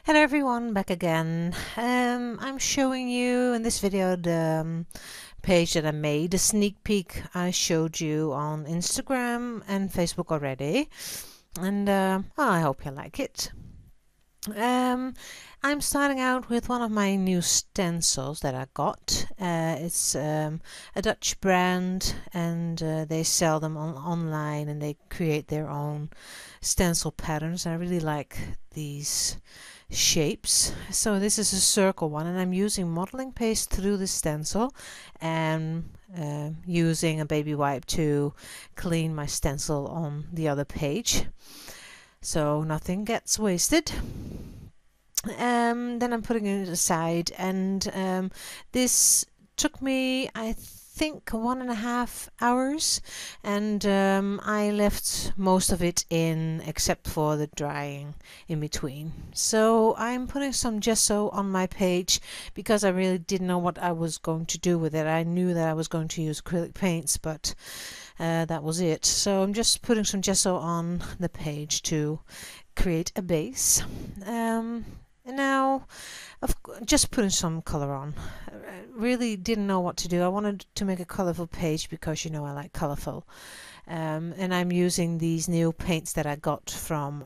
Hello everyone, back again. I'm showing you in this video the page that I made, the sneak peek I showed you on Instagram and Facebook already, and I hope you like it. I'm starting out with one of my new stencils that I got. It's a Dutch brand, and they sell them online, and they create their own stencil patterns. I really like these shapes. So this is a circle one, and I'm using modeling paste through the stencil and using a baby wipe to clean my stencil on the other page so nothing gets wasted. Then I'm putting it aside, and this took me, I think, 1.5 hours, and I left most of it in except for the drying in between. So I'm putting some gesso on my page because I really didn't know what I was going to do with it. I knew that I was going to use acrylic paints, but that was it. So I'm just putting some gesso on the page to create a base. And now just putting some color on. I really didn't know what to do. I wanted to make a colorful page because you know I like colorful, and I'm using these new paints that I got from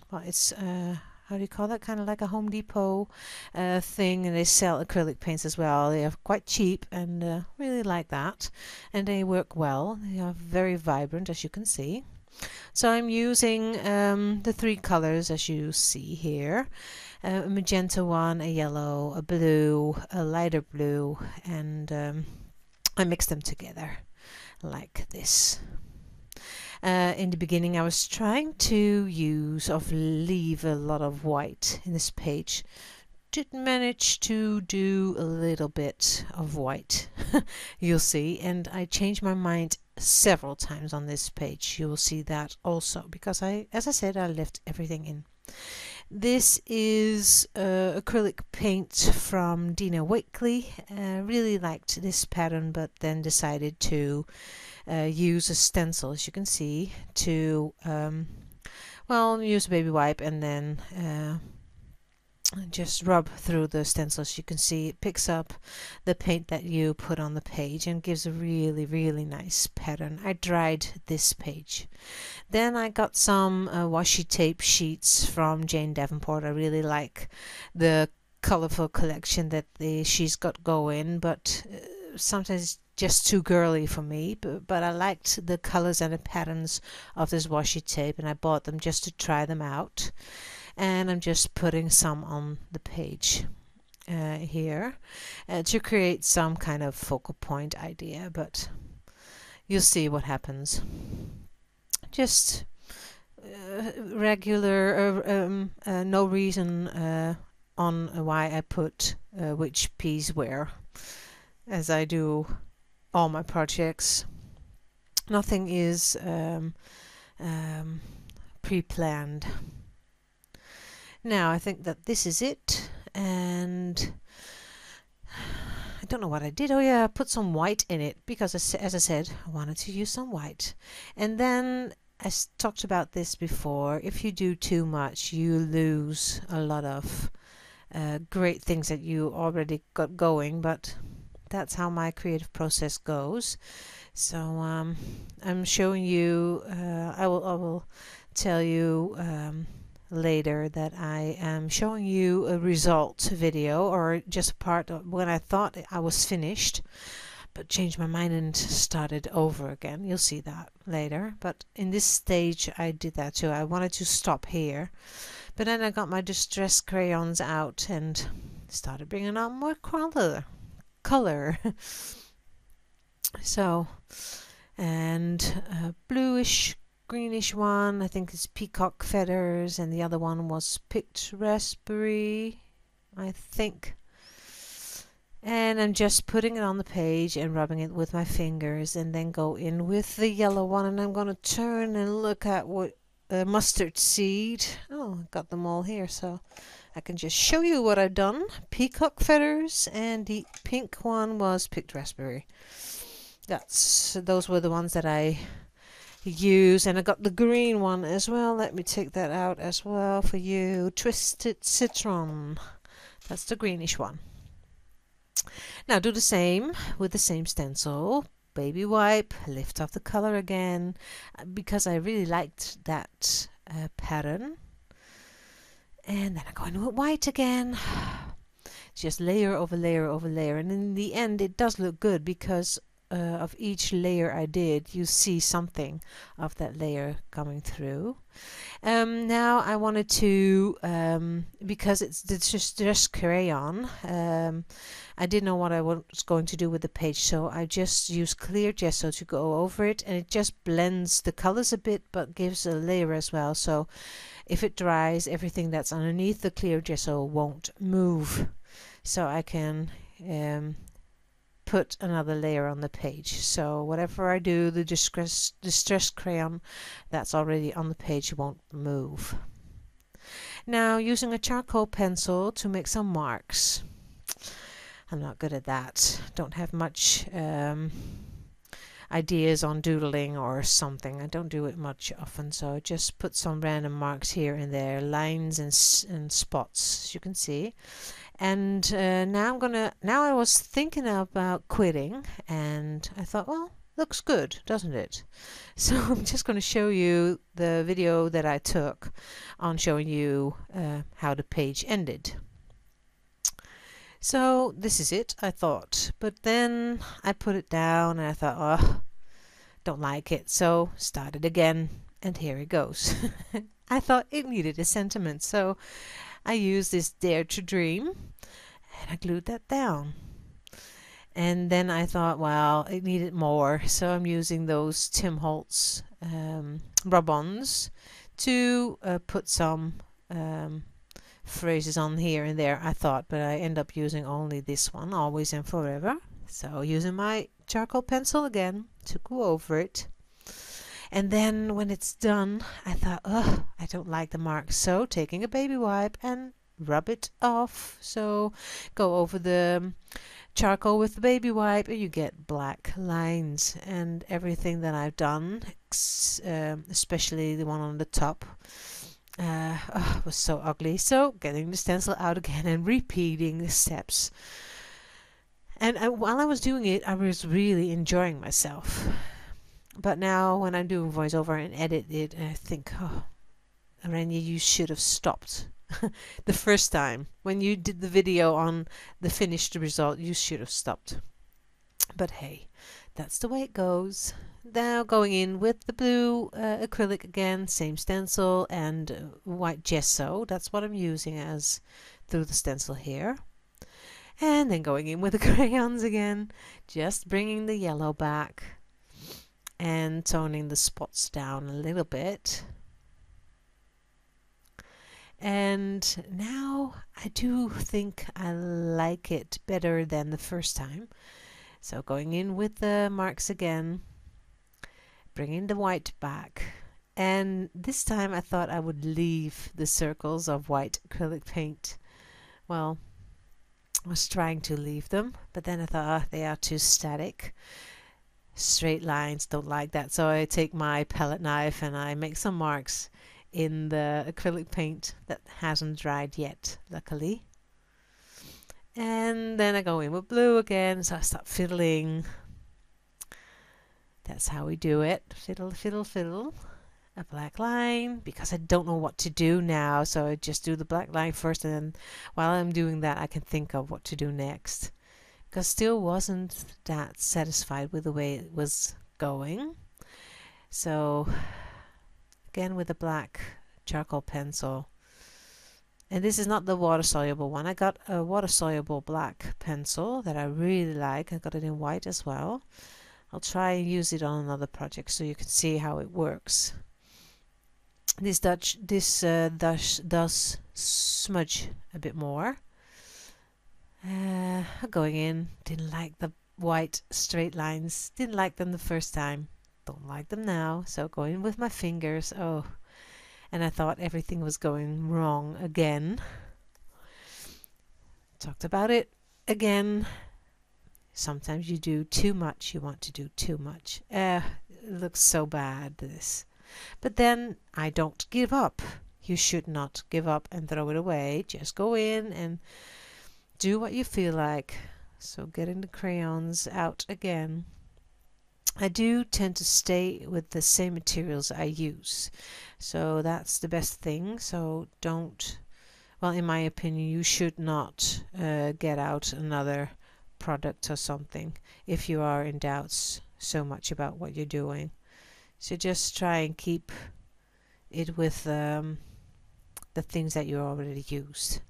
well, it's how do you call that, kind of like a Home Depot thing, and they sell acrylic paints as well. They are quite cheap, and really like that, and they work well. They are very vibrant, as you can see. So I'm using the 3 colors as you see here, a magenta one, a yellow, a blue, a lighter blue, and I mix them together like this. In the beginning I was trying to leave a lot of white in this page. Did manage to do a little bit of white, you'll see, and I changed my mind several times on this page. You will see that also because as I said, I left everything in. This is acrylic paint from Dina Wakley. Really liked this pattern, but then decided to use a stencil, as you can see, to well, use a baby wipe and then just rub through the stencils. You can see it picks up the paint that you put on the page and gives a really nice pattern. I dried this page. Then I got some washi tape sheets from Jane Davenport. I really like the colorful collection that she's got going, but sometimes just too girly for me, but I liked the colors and the patterns of this washi tape, and I bought them just to try them out. And I'm just putting some on the page here to create some kind of focal point idea, but you'll see what happens. Just regular, no reason on why I put which piece where, as I do all my projects. Nothing is pre-planned. Now I think that this is it, and I don't know what I did. Oh yeah, I put some white in it because as I said, I wanted to use some white. And then I talked about this before, if you do too much you lose a lot of great things that you already got going, but that's how my creative process goes. So I'm showing you, I will tell you later that I am showing you a result video, or just a part of when I thought I was finished but changed my mind and started over again. You'll see that later, but in this stage I did that too. I wanted to stop here, but then I got my distress crayons out and started bringing on more color. So, and bluish greenish one, I think it's peacock feathers, and the other one was picked raspberry, I think. And I'm just putting it on the page and rubbing it with my fingers, and then go in with the yellow one, and I'm going to turn and look at what mustard seed. Oh, I got them all here, so I can just show you what I've done. Peacock feathers, and the pink one was picked raspberry. Those were the ones that I use. And I got the green one as well. Let me take that out as well for you. Twisted Citron. That's the greenish one. Now do the same with the same stencil. Baby wipe, lift off the color again, because I really liked that pattern. And then I go in with white again. Just layer over layer over layer, and in the end it does look good because of each layer I did, you see something of that layer coming through. Now I wanted to, because it's just crayon, I didn't know what I was going to do with the page, so I just used clear gesso to go over it, and it just blends the colors a bit but gives a layer as well. So if it dries, everything that's underneath the clear gesso won't move. So I can put another layer on the page. So whatever I do, the distress crayon that's already on the page won't move. Now using a charcoal pencil to make some marks. I'm not good at that. Don't have much ideas on doodling or something. I don't do it much often, so I just put some random marks here and there, lines and spots, as you can see. And now I was thinking about quitting, and I thought, well, looks good, doesn't it? So I'm just going to show you the video that I took on showing you how the page ended. So this is it, I thought, but then I put it down and I thought, oh, don't like it, so started again, and here it goes. I thought it needed a sentiment, so I used this Dare to Dream and I glued that down. And then I thought, well, it needed more, so I'm using those Tim Holtz rub-ons to put some phrases on here and there, I thought, but I end up using only this one, Always and Forever. So using my charcoal pencil again to go over it. And then when it's done, I thought, oh, I don't like the marks. So taking a baby wipe and rub it off. So go over the charcoal with the baby wipe and you get black lines. And everything that I've done, especially the one on the top, was so ugly. So getting the stencil out again and repeating the steps. And while I was doing it, I was really enjoying myself. But now when I'm doing voiceover and edit it, I think, oh, Aranya, you should have stopped. The first time when you did the video on the finished result, you should have stopped. But hey, that's the way it goes. Now going in with the blue acrylic again, same stencil and white gesso. That's what I'm using as through the stencil here. And then going in with the crayons again, just bringing the yellow back and toning the spots down a little bit. And now I do think I like it better than the first time. So going in with the marks again, bringing the white back. And this time I thought I would leave the circles of white acrylic paint. Well, I was trying to leave them, but then I thought, oh, they are too static. Straight lines, don't like that. So I take my palette knife and I make some marks in the acrylic paint that hasn't dried yet, luckily. And then I go in with blue again, so I start fiddling. That's how we do it. Fiddle, fiddle, fiddle. A black line, because I don't know what to do now, so I just do the black line first, and then while I'm doing that I can think of what to do next. Because still wasn't that satisfied with the way it was going. So again with the black charcoal pencil. And this is not the water soluble one. I got a water soluble black pencil that I really like. I got it in white as well. I'll try and use it on another project so you can see how it works. This does smudge a bit more. Going in, didn't like the white straight lines, didn't like them the first time, don't like them now, so going with my fingers, oh, and I thought everything was going wrong again. Talked about it again. Sometimes you do too much, you want to do too much. looks so bad, this. But then I don't give up. You should not give up and throw it away. Just go in and do what you feel like. So getting the crayons out again. I do tend to stay with the same materials I use. So that's the best thing. So don't, well, in my opinion, you should not get out another product or something if you are in doubts so much about what you're doing. So just try and keep it with the things that you already used.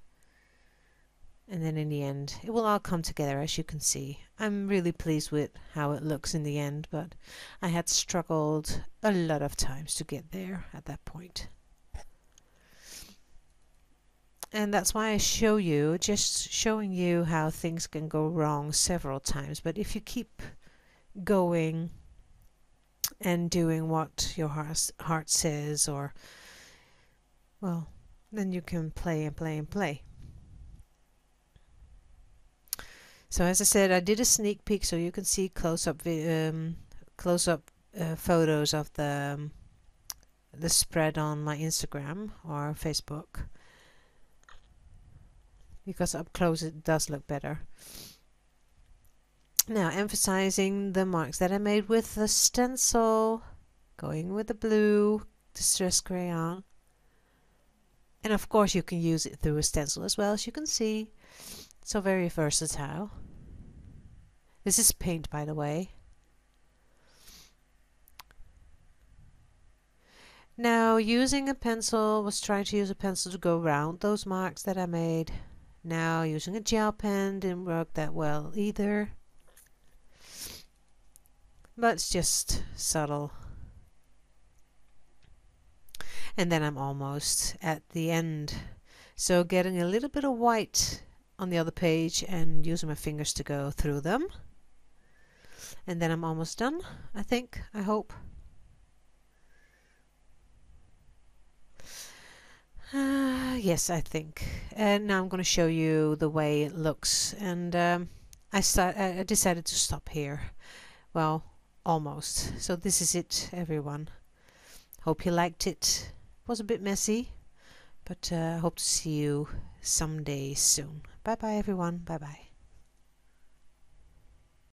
And then in the end, it will all come together, as you can see. I'm really pleased with how it looks in the end, but I had struggled a lot of times to get there at that point. And that's why I show you, just showing you how things can go wrong several times. But if you keep going and doing what your heart says, or, well, then you can play and play and play. So as I said, I did a sneak peek so you can see close-up photos of the spread on my Instagram or Facebook, because up close it does look better. Now emphasizing the marks that I made with the stencil, going with the blue distress crayon, and of course you can use it through a stencil as well, as you can see. So very versatile. This is paint, by the way. Now using a pencil, was trying to use a pencil to go around those marks that I made. Now using a gel pen didn't work that well either. But it's just subtle. And then I'm almost at the end. So getting a little bit of white on the other page and using my fingers to go through them. And then I'm almost done, I think, I hope. Yes, I think. And now I'm going to show you the way it looks. And I decided to stop here. Well, almost. So this is it, everyone. Hope you liked it. It was a bit messy, but I hope to see you someday soon. Bye bye, everyone. Bye bye.